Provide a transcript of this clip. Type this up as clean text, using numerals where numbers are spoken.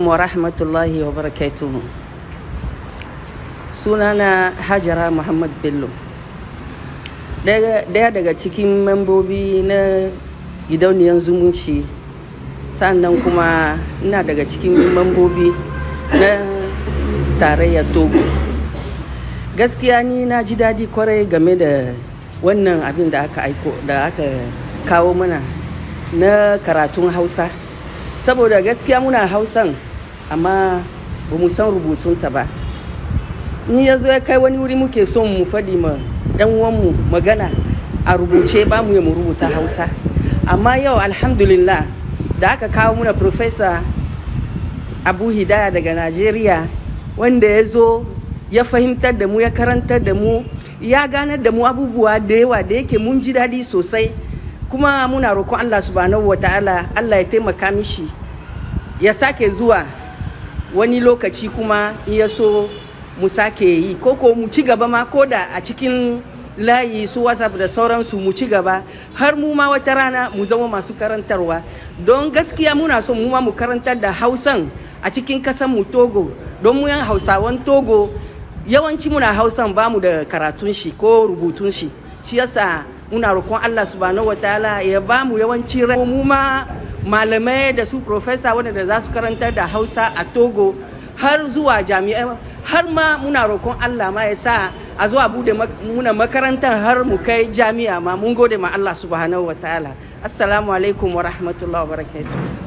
wa rahmatullahi wa barakatuhu. Sunana Hajara Muhammad Bello, daya daga cikin membobi na gidauniyar zumunci, sannan kuma ina daga cikin membobi na tarayyar Togo. Gaskiya ni na ji daɗi kwarai game da wannan abin da aka kawo mana na karatun Hausa, saboda gaskiya muna Hausan amma ba mu san rubutunta ba. Ni ya zo ya kai wani wuri muke son mu faɗi ma ɗan uwanmu magana a rubuce, ba mu mu rubuta Hausa. Amma yau alhamdulillah da aka kawo muna Professor Abu Hidaya daga Najeriya, wanda ya zo ya fahimtar da mu, ya karantar da mu, ya ganar da mu abubuwa da yawa da yake mun ji daɗi sosai. Kuma muna roƙon Allah subhanahu wa ta'ala, Allah ya taimaka mishi ya sake zuwa wani lokaci kuma in ya so mu sake yi, ko mu ci gaba ma, ko da a cikin layi su WhatsApp da sauransu mu ci gaba, har mu ma wata rana mu zama masu karantarwa. Don gaskiya muna so mu ma mu karantar da Hausan a cikin kasan mu Togo, don mu yan Hausawan Togo yawanci muna Hausan ba mu da karatun shi ko rubutun shi. Shi yasa muna roƙon Allah subhanahu wataala ya ba mu yawanci mu ma malamai da su professor wanda za su karantar da Hausa a Togo har zuwa jami'ai, har ma muna roƙon Allah ma ya sa a zuwa bude muna makarantar har mu kai jami'a ma. Mun gode ma Allah subhanahu wataala. Assalamu alaikum wa rahmatullahi wa barakatuh.